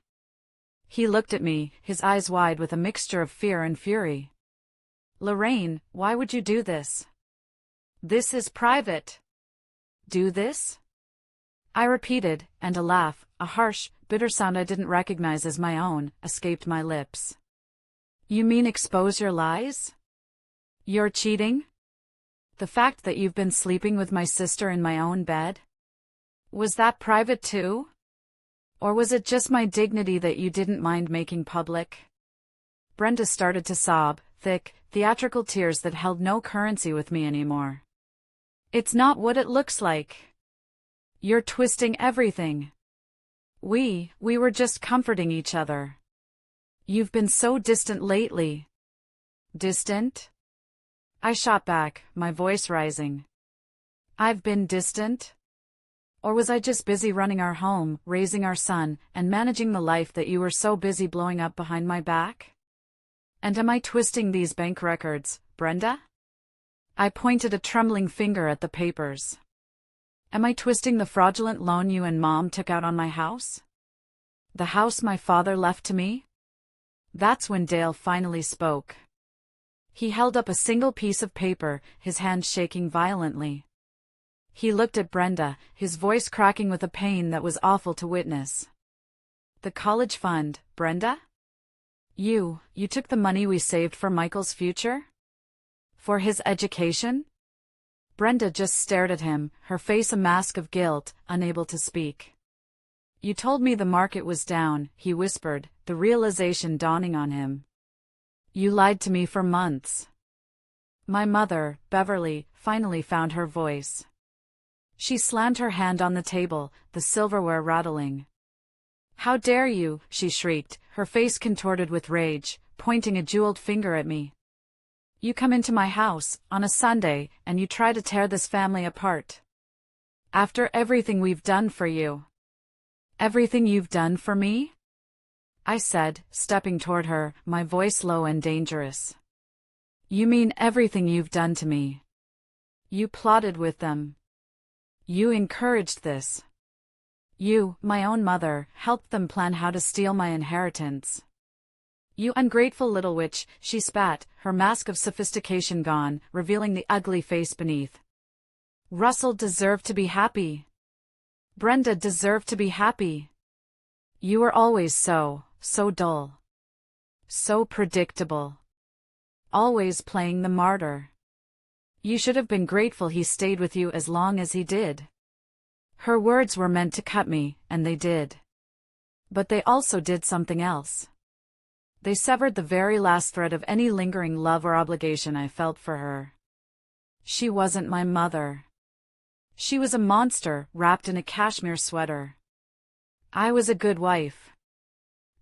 He looked at me, his eyes wide with a mixture of fear and fury. "Lorraine, why would you do this? This is private." "Do this?" I repeated, and a laugh, a harsh, bitter sound I didn't recognize as my own, escaped my lips. You mean expose your lies? You're cheating? The fact that you've been sleeping with my sister in my own bed? Was that private too? Or was it just my dignity that you didn't mind making public? Brenda started to sob, thick, theatrical tears that held no currency with me anymore. It's not what it looks like. You're twisting everything. We were just comforting each other. You've been so distant lately. Distant? I shot back, my voice rising. I've been distant? Or was I just busy running our home, raising our son, and managing the life that you were so busy blowing up behind my back? And am I twisting these bank records, Brenda? I pointed a trembling finger at the papers. Am I twisting the fraudulent loan you and Mom took out on my house? The house my father left to me? That's when Dale finally spoke. He held up a single piece of paper, his hand shaking violently. He looked at Brenda, his voice cracking with a pain that was awful to witness. The college fund, Brenda? You took the money we saved for Michael's future? For his education? Brenda just stared at him, her face a mask of guilt, unable to speak. You told me the market was down, he whispered, the realization dawning on him. You lied to me for months. My mother, Beverly, finally found her voice. She slammed her hand on the table, the silverware rattling. How dare you, she shrieked, her face contorted with rage, pointing a jeweled finger at me. You come into my house, on a Sunday, and you try to tear this family apart. After everything we've done for you. Everything you've done for me? I said, stepping toward her, my voice low and dangerous. You mean everything you've done to me? You plotted with them. You encouraged this. You, my own mother, helped them plan how to steal my inheritance. You ungrateful little witch, she spat, her mask of sophistication gone, revealing the ugly face beneath. Russell deserved to be happy. Brenda deserved to be happy. You were always so dull. So predictable. Always playing the martyr. You should have been grateful he stayed with you as long as he did. Her words were meant to cut me, and they did. But they also did something else. They severed the very last thread of any lingering love or obligation I felt for her. She wasn't my mother. She was a monster wrapped in a cashmere sweater. I was a good wife.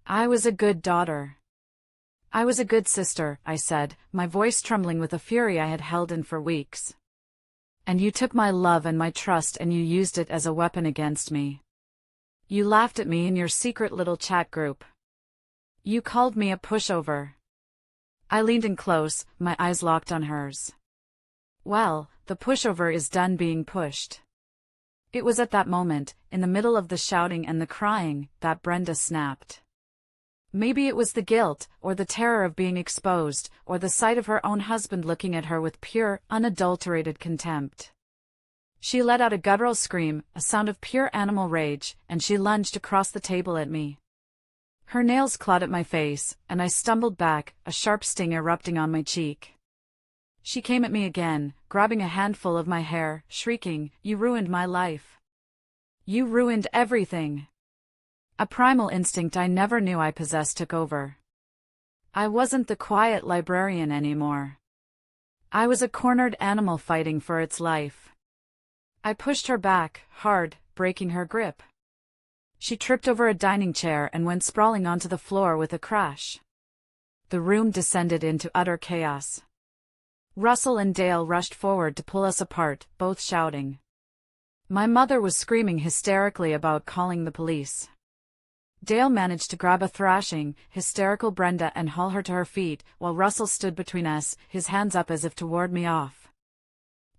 I was a good daughter. I was a good sister, I said, my voice trembling with a fury I had held in for weeks. And you took my love and my trust and you used it as a weapon against me. You laughed at me in your secret little chat group. You called me a pushover. I leaned in close, my eyes locked on hers. Well, the pushover is done being pushed. It was at that moment, in the middle of the shouting and the crying, that Brenda snapped. Maybe it was the guilt, or the terror of being exposed, or the sight of her own husband looking at her with pure, unadulterated contempt. She let out a guttural scream, a sound of pure animal rage, and she lunged across the table at me. Her nails clawed at my face, and I stumbled back, a sharp sting erupting on my cheek. She came at me again, grabbing a handful of my hair, shrieking, "You ruined my life. You ruined everything." A primal instinct I never knew I possessed took over. I wasn't the quiet librarian anymore. I was a cornered animal fighting for its life. I pushed her back, hard, breaking her grip. She tripped over a dining chair and went sprawling onto the floor with a crash. The room descended into utter chaos. Russell and Dale rushed forward to pull us apart, both shouting. My mother was screaming hysterically about calling the police. Dale managed to grab a thrashing, hysterical Brenda and haul her to her feet, while Russell stood between us, his hands up as if to ward me off.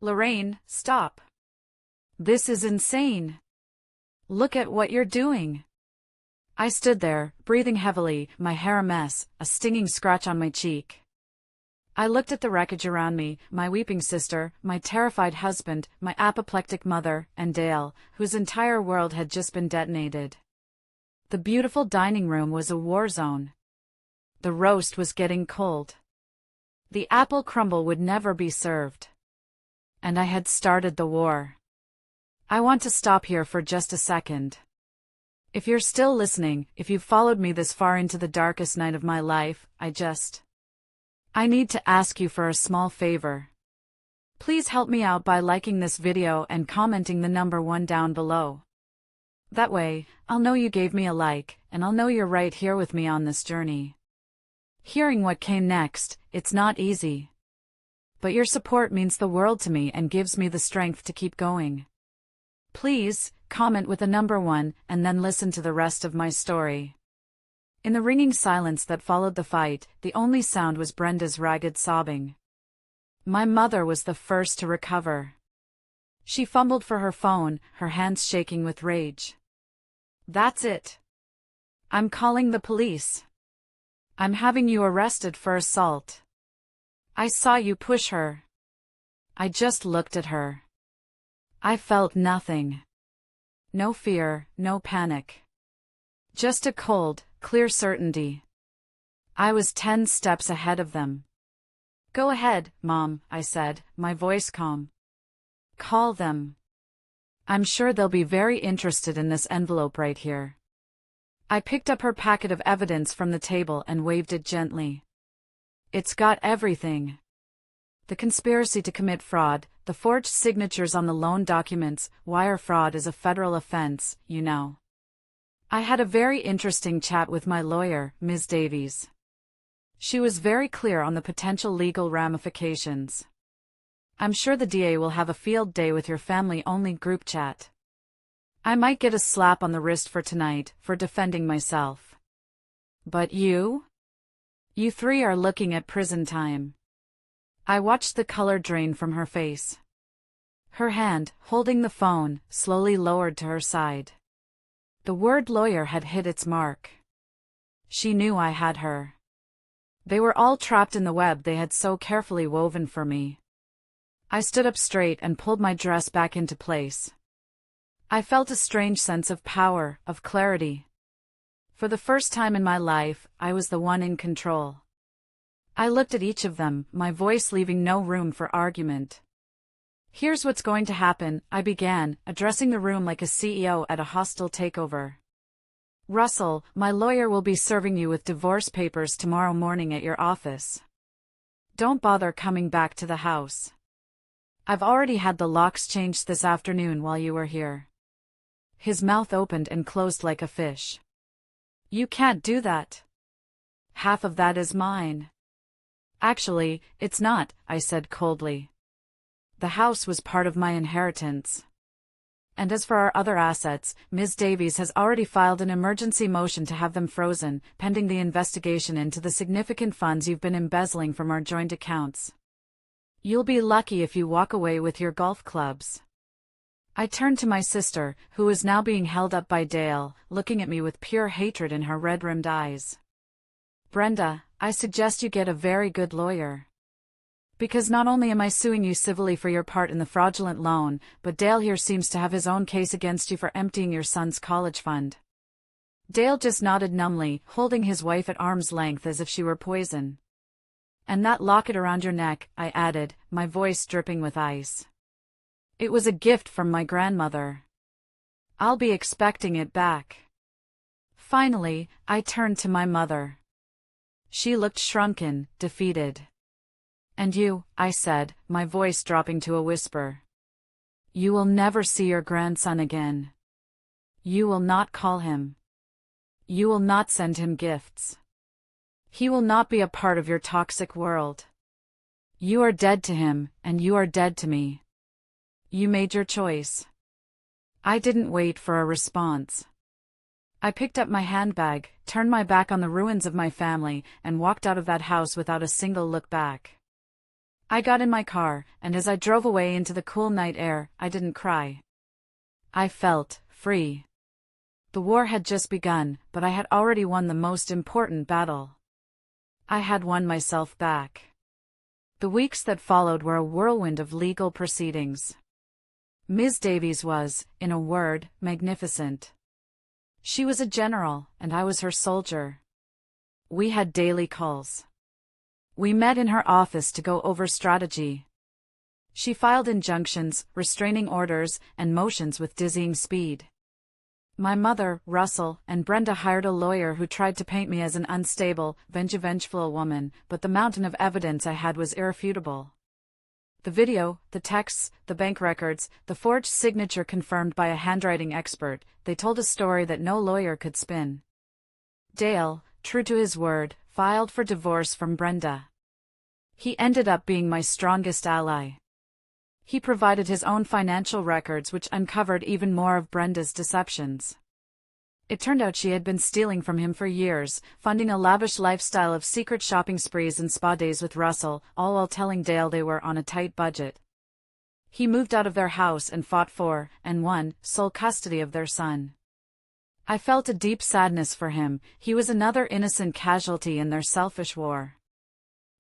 "Lorraine, stop. This is insane. Look at what you're doing." I stood there, breathing heavily, my hair a mess, a stinging scratch on my cheek. I looked at the wreckage around me, my weeping sister, my terrified husband, my apoplectic mother, and Dale, whose entire world had just been detonated. The beautiful dining room was a war zone. The roast was getting cold. The apple crumble would never be served. And I had started the war. I want to stop here for just a second. If you're still listening, if you've followed me this far into the darkest night of my life, I need to ask you for a small favor. Please help me out by liking this video and commenting the number 1 down below. That way, I'll know you gave me a like, and I'll know you're right here with me on this journey. Hearing what came next, it's not easy. But your support means the world to me and gives me the strength to keep going. Please, comment with a number 1, and then listen to the rest of my story. In the ringing silence that followed the fight, the only sound was Brenda's ragged sobbing. My mother was the first to recover. She fumbled for her phone, her hands shaking with rage. "That's it. I'm calling the police. I'm having you arrested for assault. I saw you push her." I just looked at her. I felt nothing. No fear, no panic. Just a cold, clear certainty. I was 10 steps ahead of them. "Go ahead, Mom," I said, my voice calm. "Call them. I'm sure they'll be very interested in this envelope right here." I picked up her packet of evidence from the table and waved it gently. "It's got everything. The conspiracy to commit fraud, the forged signatures on the loan documents. Wire fraud is a federal offense, you know. I had a very interesting chat with my lawyer, Ms. Davies. She was very clear on the potential legal ramifications. I'm sure the DA will have a field day with your family-only group chat. I might get a slap on the wrist for tonight, for defending myself. But you? You 3 are looking at prison time." I watched the color drain from her face. Her hand, holding the phone, slowly lowered to her side. The word lawyer had hit its mark. She knew I had her. They were all trapped in the web they had so carefully woven for me. I stood up straight and pulled my dress back into place. I felt a strange sense of power, of clarity. For the first time in my life, I was the one in control. I looked at each of them, my voice leaving no room for argument. "Here's what's going to happen," I began, addressing the room like a CEO at a hostile takeover. "Russell, my lawyer will be serving you with divorce papers tomorrow morning at your office. Don't bother coming back to the house. I've already had the locks changed this afternoon while you were here." His mouth opened and closed like a fish. "You can't do that. Half of that is mine." "Actually, it's not," I said coldly. "The house was part of my inheritance. And as for our other assets, Ms. Davies has already filed an emergency motion to have them frozen, pending the investigation into the significant funds you've been embezzling from our joint accounts. You'll be lucky if you walk away with your golf clubs." I turned to my sister, who was now being held up by Dale, looking at me with pure hatred in her red-rimmed eyes. "Brenda, I suggest you get a very good lawyer. Because not only am I suing you civilly for your part in the fraudulent loan, but Dale here seems to have his own case against you for emptying your son's college fund." Dale just nodded numbly, holding his wife at arm's length as if she were poison. "And that locket around your neck," I added, my voice dripping with ice. "It was a gift from my grandmother. I'll be expecting it back." Finally, I turned to my mother. She looked shrunken, defeated. "And you," I said, my voice dropping to a whisper. "You will never see your grandson again. You will not call him. You will not send him gifts. He will not be a part of your toxic world. You are dead to him, and you are dead to me. You made your choice." I didn't wait for a response. I picked up my handbag, turned my back on the ruins of my family, and walked out of that house without a single look back. I got in my car, and as I drove away into the cool night air, I didn't cry. I felt free. The war had just begun, but I had already won the most important battle. I had won myself back. The weeks that followed were a whirlwind of legal proceedings. Ms. Davies was, in a word, magnificent. She was a general, and I was her soldier. We had daily calls. We met in her office to go over strategy. She filed injunctions, restraining orders, and motions with dizzying speed. My mother, Russell, and Brenda hired a lawyer who tried to paint me as an unstable, vengeful woman, but the mountain of evidence I had was irrefutable. The video, the texts, the bank records, the forged signature confirmed by a handwriting expert, they told a story that no lawyer could spin. Dale, true to his word, filed for divorce from Brenda. He ended up being my strongest ally. He provided his own financial records which uncovered even more of Brenda's deceptions. It turned out she had been stealing from him for years, funding a lavish lifestyle of secret shopping sprees and spa days with Russell, all while telling Dale they were on a tight budget. He moved out of their house and fought for, and won, sole custody of their son. I felt a deep sadness for him. He was another innocent casualty in their selfish war.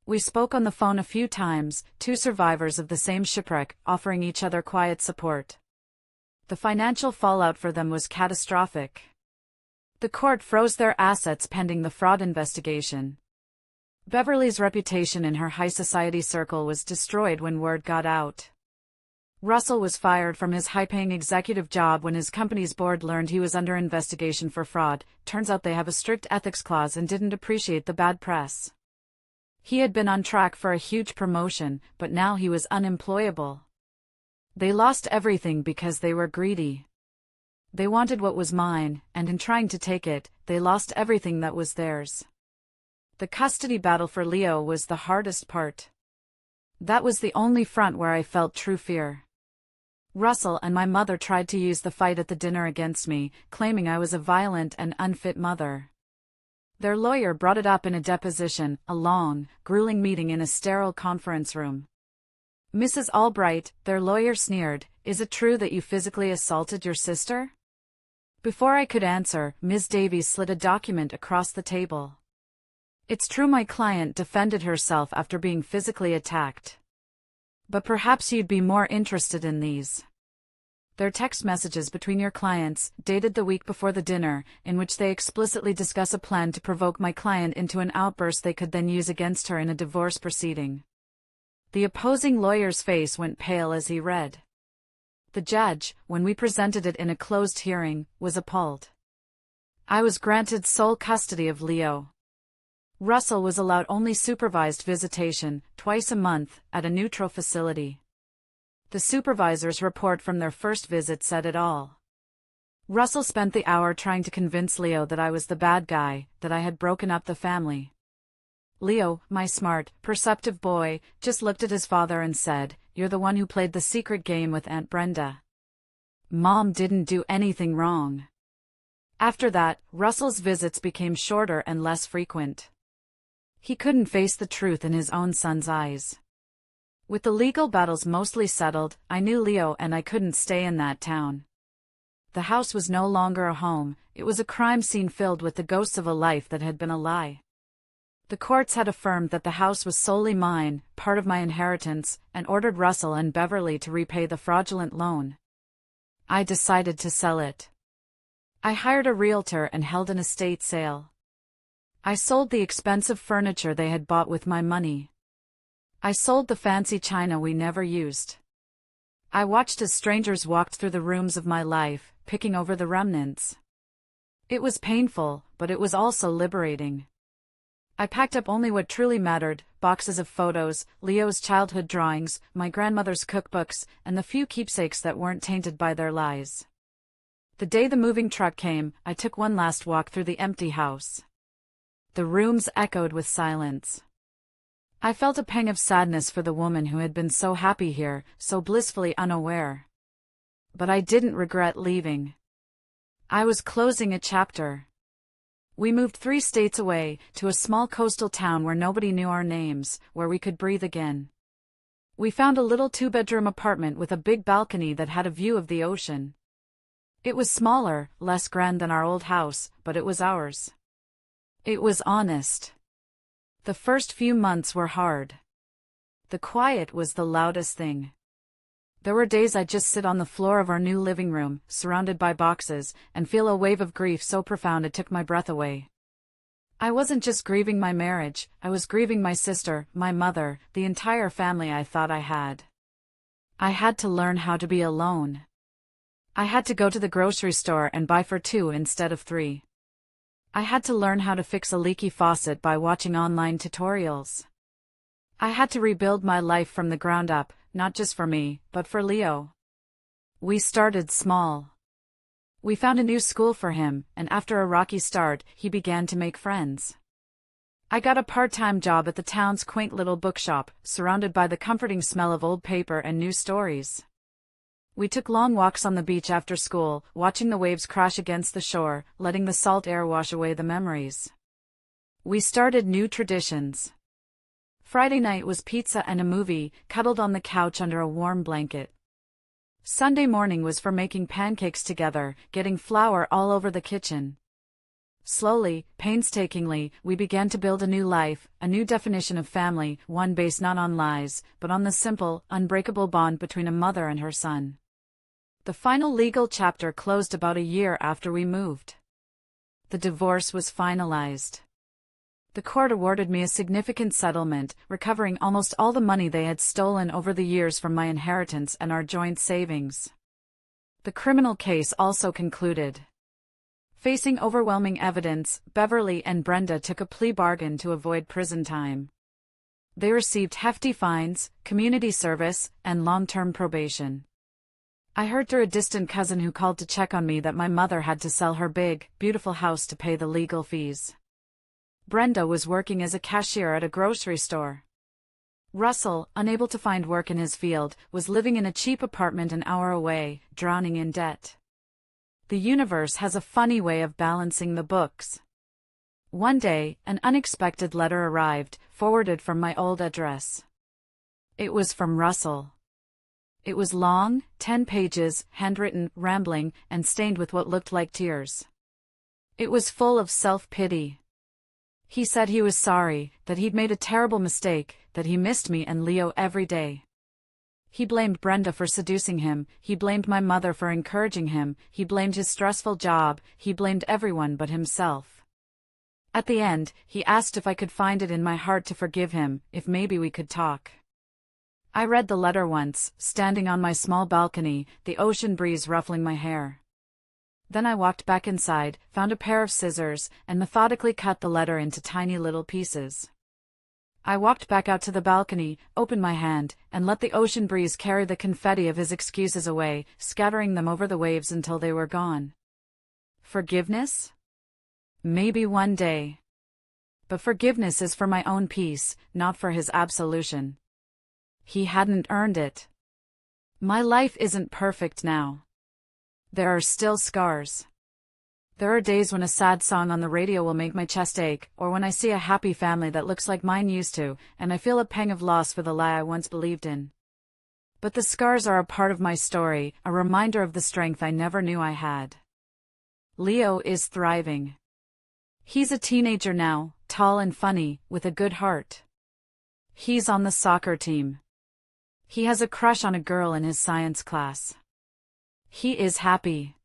We spoke on the phone a few times, two survivors of the same shipwreck, offering each other quiet support. The financial fallout for them was catastrophic. The court froze their assets pending the fraud investigation. Beverly's reputation in her high society circle was destroyed when word got out. Russell was fired from his high-paying executive job when his company's board learned he was under investigation for fraud. Turns out they have a strict ethics clause and didn't appreciate the bad press. He had been on track for a huge promotion, but now he was unemployable. They lost everything because they were greedy. They wanted what was mine, and in trying to take it, they lost everything that was theirs. The custody battle for Leo was the hardest part. That was the only front where I felt true fear. Russell and my mother tried to use the fight at the dinner against me, claiming I was a violent and unfit mother. Their lawyer brought it up in a deposition, a long, grueling meeting in a sterile conference room. Mrs. Albright, their lawyer sneered, "Is it true that you physically assaulted your sister?" Before I could answer, Ms. Davies slid a document across the table. "It's true my client defended herself after being physically attacked. But perhaps you'd be more interested in these. They're text messages between your clients, dated the week before the dinner, in which they explicitly discuss a plan to provoke my client into an outburst they could then use against her in a divorce proceeding." The opposing lawyer's face went pale as he read. The judge, when we presented it in a closed hearing, was appalled. I was granted sole custody of Leo. Russell was allowed only supervised visitation, twice a month, at a neutral facility. The supervisor's report from their first visit said it all. Russell spent the hour trying to convince Leo that I was the bad guy, that I had broken up the family. Leo, my smart, perceptive boy, just looked at his father and said, "You're the one who played the secret game with Aunt Brenda. Mom didn't do anything wrong." After that, Russell's visits became shorter and less frequent. He couldn't face the truth in his own son's eyes. With the legal battles mostly settled, I knew Leo and I couldn't stay in that town. The house was no longer a home, it was a crime scene filled with the ghosts of a life that had been a lie. The courts had affirmed that the house was solely mine, part of my inheritance, and ordered Russell and Beverly to repay the fraudulent loan. I decided to sell it. I hired a realtor and held an estate sale. I sold the expensive furniture they had bought with my money. I sold the fancy china we never used. I watched as strangers walked through the rooms of my life, picking over the remnants. It was painful, but it was also liberating. I packed up only what truly mattered, boxes of photos, Leo's childhood drawings, my grandmother's cookbooks, and the few keepsakes that weren't tainted by their lies. The day the moving truck came, I took one last walk through the empty house. The rooms echoed with silence. I felt a pang of sadness for the woman who had been so happy here, so blissfully unaware. But I didn't regret leaving. I was closing a chapter. We moved 3 states away, to a small coastal town where nobody knew our names, where we could breathe again. We found a little 2-bedroom apartment with a big balcony that had a view of the ocean. It was smaller, less grand than our old house, but it was ours. It was honest. The first few months were hard. the quiet was the loudest thing. There were days I'd just sit on the floor of our new living room, surrounded by boxes, and feel a wave of grief so profound it took my breath away. I wasn't just grieving my marriage, I was grieving my sister, my mother, the entire family I thought I had. I had to learn how to be alone. I had to go to the grocery store and buy for 2 instead of 3. I had to learn how to fix a leaky faucet by watching online tutorials. I had to rebuild my life from the ground up, not just for me, but for Leo. We started small. We found a new school for him, and after a rocky start, he began to make friends. I got a part-time job at the town's quaint little bookshop, surrounded by the comforting smell of old paper and new stories. We took long walks on the beach after school, watching the waves crash against the shore, letting the salt air wash away the memories. We started new traditions. Friday night was pizza and a movie, cuddled on the couch under a warm blanket. Sunday morning was for making pancakes together, getting flour all over the kitchen. Slowly, painstakingly, we began to build a new life, a new definition of family, one based not on lies, but on the simple, unbreakable bond between a mother and her son. The final legal chapter closed about a year after we moved. The divorce was finalized. The court awarded me a significant settlement, recovering almost all the money they had stolen over the years from my inheritance and our joint savings. The criminal case also concluded. Facing overwhelming evidence, Beverly and Brenda took a plea bargain to avoid prison time. They received hefty fines, community service, and long-term probation. I heard through a distant cousin who called to check on me that my mother had to sell her big, beautiful house to pay the legal fees. Brenda was working as a cashier at a grocery store. Russell, unable to find work in his field, was living in a cheap apartment an hour away, drowning in debt. The universe has a funny way of balancing the books. One day, an unexpected letter arrived, forwarded from my old address. It was from Russell. It was long, 10 pages, handwritten, rambling, and stained with what looked like tears. It was full of self-pity. He said he was sorry, that he'd made a terrible mistake, that he missed me and Leo every day. He blamed Brenda for seducing him, he blamed my mother for encouraging him, he blamed his stressful job, he blamed everyone but himself. At the end, he asked if I could find it in my heart to forgive him, if maybe we could talk. I read the letter once, standing on my small balcony, the ocean breeze ruffling my hair. Then I walked back inside, found a pair of scissors, and methodically cut the letter into tiny little pieces. I walked back out to the balcony, opened my hand, and let the ocean breeze carry the confetti of his excuses away, scattering them over the waves until they were gone. Forgiveness? Maybe one day. But forgiveness is for my own peace, not for his absolution. He hadn't earned it. My life isn't perfect now. There are still scars. There are days when a sad song on the radio will make my chest ache, or when I see a happy family that looks like mine used to, and I feel a pang of loss for the lie I once believed in. But the scars are a part of my story, a reminder of the strength I never knew I had. Leo is thriving. He's a teenager now, tall and funny, with a good heart. He's on the soccer team. He has a crush on a girl in his science class. He is happy.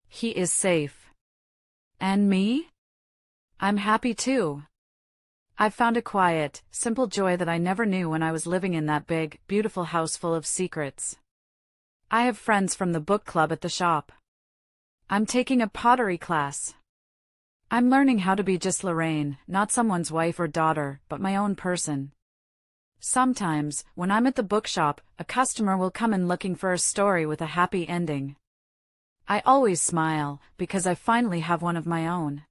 He is safe. And me? I'm happy too. I've found a quiet, simple joy that I never knew when I was living in that big, beautiful house full of secrets. I have friends from the book club at the shop. I'm taking a pottery class. I'm learning how to be just Lorraine, not someone's wife or daughter, but my own person. Sometimes, when I'm at the bookshop, a customer will come in looking for a story with a happy ending. I always smile, because I finally have one of my own.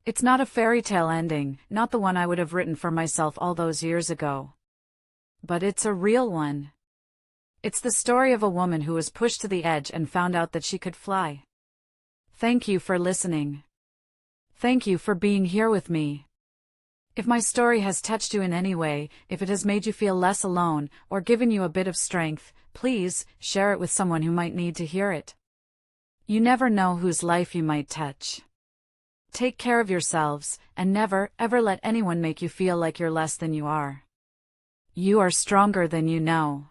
It's not a fairy tale ending, not the one I would have written for myself all those years ago. But it's a real one. It's the story of a woman who was pushed to the edge and found out that she could fly. Thank you for listening. Thank you for being here with me. If my story has touched you in any way, if it has made you feel less alone, or given you a bit of strength, please, share it with someone who might need to hear it. You never know whose life you might touch. Take care of yourselves, and never, ever let anyone make you feel like you're less than you are. You are stronger than you know.